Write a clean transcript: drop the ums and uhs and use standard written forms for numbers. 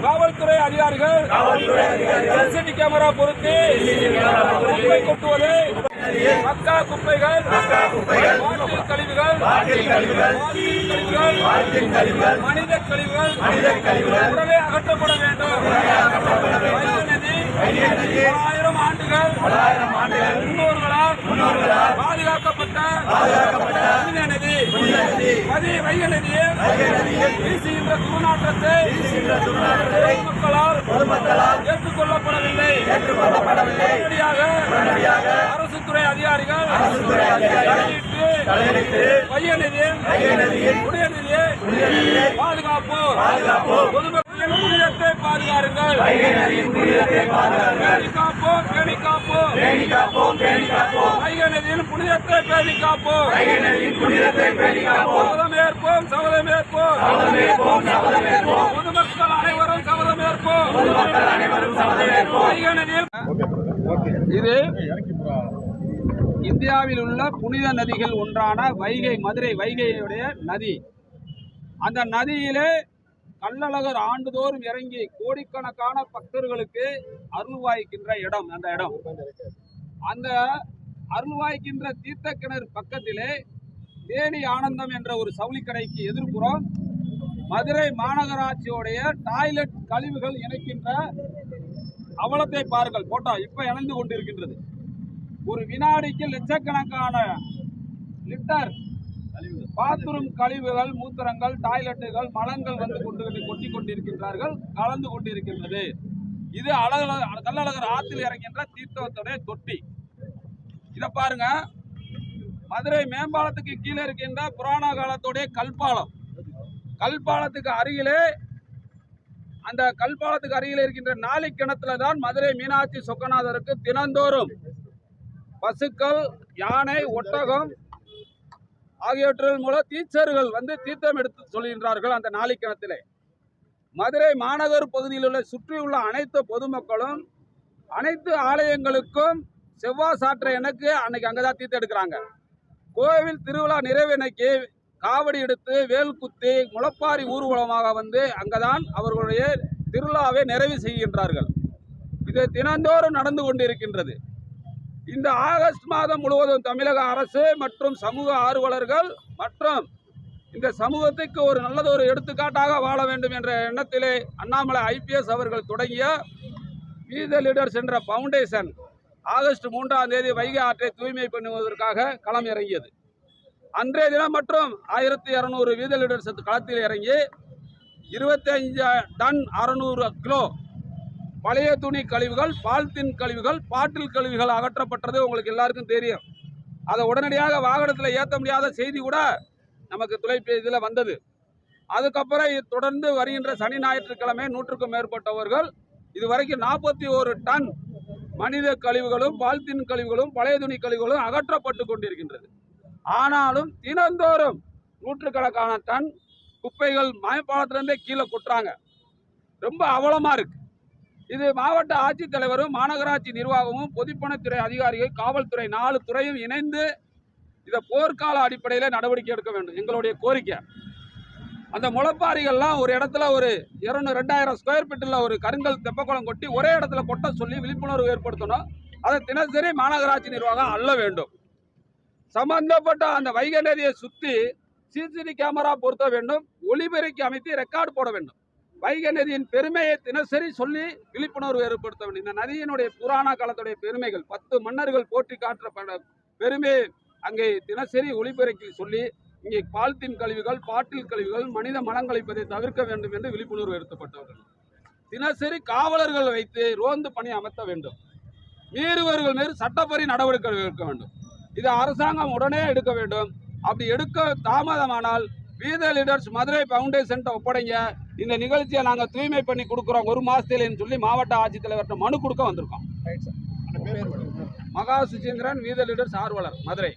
காவல்துறை அதிகாரிகள் CCTV camera பொருத்தி குப்பை கொட்டுவது, மக்கா குப்பைகள், வாட்டில் கழிவுகள், மனித கழிவுகள் உடனே அகற்றப்பட வேண்டும். ஆயிரம் ஆண்டுகள் முன்னோர்களால் பாதுகாக்கப்பட்ட வைகை நதியை வீசுகின்ற துர்நாற்றத்தை பொதுமக்களால் ஏற்றுக்கொள்ளப்படவில்லை. உடனடியாக அரசு துறை அதிகாரிகள் வைகை நதியின் குடிநீரை பாதுகாப்போம். பொதுமக்களின் புனிதத்தை பாதுகாருங்கள். பேணி காப்போம். வைகை நதியின் புனிதத்தை பேணி காப்போம். சபதமேற்போம். பொதுமக்கள் அனைவரும் சபதமேற்போம். வைகை நதியில் இது இந்தியாவில் உள்ள புனித நதிகள் ஒன்றான வைகை, மதுரை வைகையுடைய நதி. அந்த நதியிலே கள்ளழகர் ஆண்டுதோறும் இறங்கி கோடிக்கணக்கான பக்தர்களுக்கு அருள்வாய்க்கின்ற இடம். அந்த அருள்வாய்க்கின்ற தீர்த்த கிணறு பக்கத்திலே தேனி ஆனந்தம் என்ற ஒரு சவுளி கடைக்கு எதிர்ப்புறம் மதுரை மாநகராட்சியுடைய டாய்லெட் கழிவுகள் இணைக்கின்ற அவலத்தை பாருங்கள். போட்டோ இப்ப இணைந்து கொண்டிருக்கின்றது. ஒரு வினாடிக்கு லட்சக்கணக்கான லிட்டர் பாத்ரூம் கழிவுகள், மூத்திரங்கள், டாய்லெட்டுகள், மலங்கள் வந்து கொட்டி கொண்டிருக்கின்றார்கள், கலந்து கொண்டிருக்கின்றது. இது கள்ளழகர் ஆற்றில் இறங்கின்ற தீர்த்தத்துடைய தொட்டி. இதை பாருங்க. மதுரை மேம்பாலத்துக்கு கீழே இருக்கின்ற புராண காலத்துடைய கல்பாலத்துக்கு அருகிலே, அந்த கல்பாலத்துக்கு அருகிலே இருக்கின்ற நாளி கிணத்துல தான் மதுரை மீனாட்சி சொக்கநாதருக்கு தினந்தோறும் பசுக்கள், யானை, ஒட்டகம் ஆகியவற்றின் மூலம் டீச்சர்கள் வந்து தீர்த்தம் எடுத்து சொல்கின்றார்கள். அந்த நாளி கிணத்திலே மதுரை மாநகர் பகுதியில் உள்ள சுற்றியுள்ள அனைத்து பொதுமக்களும் அனைத்து ஆலயங்களுக்கும் செவ்வாய் சாற்ற எனக்கு அன்னைக்கு அங்கதான் தீர்த்தம் எடுக்கிறாங்க. கோவில் திருவிழா நிறைவேனைக்கு காவடி எடுத்து வேல் குத்தி முளப்பாரி ஊர்வலமாக வந்து அங்கதான் அவர்களுடைய திருவிழாவை நிறைவு செய்கின்றார்கள். இது தினந்தோறும் நடந்து கொண்டிருக்கின்றது. இந்த ஆகஸ்ட் மாதம் முழுவதும் தமிழக அரசு மற்றும் சமூக ஆர்வலர்கள் மற்றும் இந்த சமூகத்துக்கு ஒரு நல்லதொரு எடுத்துக்காட்டாக வாழ வேண்டும் என்ற எண்ணத்திலே அண்ணாமலை IPS அவர்கள் தொடங்கிய வி த லீடர்ஸ் என்ற பவுண்டேஷன் ஆகஸ்ட் 3ஆம் தேதி வைகை ஆற்றை தூய்மை பண்ணுவதற்காக களம் இறங்கியது. அன்றைய தினம் மற்றும் 1200 வி த லீடர்ஸ் களத்தில் இறங்கி 25 டன் 600 கிலோ பழைய துணி கழிவுகள், பால்தீன் கழிவுகள், பாட்டில் கழிவுகள் அகற்றப்பட்டது உங்களுக்கு எல்லாருக்கும் தெரியும். அதை உடனடியாக வாகனத்தில் ஏற்ற முடியாத செய்தி கூட நமக்கு தொலைபேசியில் வந்தது. அதுக்கப்புறம் தொடர்ந்து வருகின்ற சனி ஞாயிற்றுக்கிழமை 100க்கும் மேற்பட்டவர்கள் இதுவரைக்கும் 41 டன் மனித கழிவுகளும், பால்தீன் கழிவுகளும், பழைய துணி கழிவுகளும் அகற்றப்பட்டு கொண்டிருக்கின்றது. ஆனாலும் தினந்தோறும் நூற்றுக்கணக்கான டன் குப்பைகள் மேம்பாலத்திலிருந்தே கீழே கொட்டுறாங்க. ரொம்ப அவலமா இருக்கு. இது மாவட்ட ஆட்சித்தலைவரும், மாநகராட்சி நிர்வாகமும், பொதுப்பணித்துறை அதிகாரிகள், காவல்துறை 4 துறையும் இணைந்து இதை போர்க்கால அடிப்படையில் நடவடிக்கை எடுக்க வேண்டும். எங்களுடைய கோரிக்கை. அந்த முளப்பாரிகள்லாம் ஒரு இடத்துல ஒரு 2000 ஸ்கொயர் ஃபீட்டில் ஒரு கருங்கல் தெப்பக்குளம் கொட்டி ஒரே இடத்துல கொட்ட சொல்லி விழிப்புணர்வு ஏற்படுத்தணும். அதை தினசரி மாநகராட்சி நிர்வாகம் அள்ள வேண்டும். சம்பந்தப்பட்ட அந்த வைகை நதியை சுற்றி சிசிடிவி கேமரா பொருத்த வேண்டும். ஒளிபெருக்கி அமைத்து ரெக்கார்டு போட வேண்டும். வைகை நதியின் பெருமையை தினசரி சொல்லி விழிப்புணர்வு ஏற்படுத்த வேண்டும். இந்த நதியினுடைய புராண காலத்துடைய பெருமைகள், 10 மன்னர்கள் போற்றி காட்டப்பட்ட பெருமையை அங்கே தினசரி ஒளிபெருக்கி சொல்லி இங்கே பால்தீன் கழிவுகள், பாட்டில் கழிவுகள், மனித மலம் கழிப்பதை தவிர்க்க வேண்டும் என்று விழிப்புணர்வு ஏற்படுத்தப்பட்டவர்கள். தினசரி காவலர்கள் வைத்து ரோந்து பணி அமர்த்த வேண்டும். மீறுவர்கள் மீது சட்டப்படி நடவடிக்கை எடுக்க வேண்டும். இது அரசாங்கம் உடனே எடுக்க வேண்டும். அப்படி எடுக்க தாமதமானால் We the Leaders Madurai Foundation ஒப்படைங்க. இந்த நிகழ்ச்சியை நாங்கள் தூய்மை பண்ணி கொடுக்குறோம் 1 மாசத்துலன்னு சொல்லி மாவட்ட ஆட்சித்தலைவர்கிட்ட மனு கொடுக்க வந்திருக்கோம். மகா சுசீந்திரன், வி த லீடர்ஸ் ஆர்வலர், மதுரை.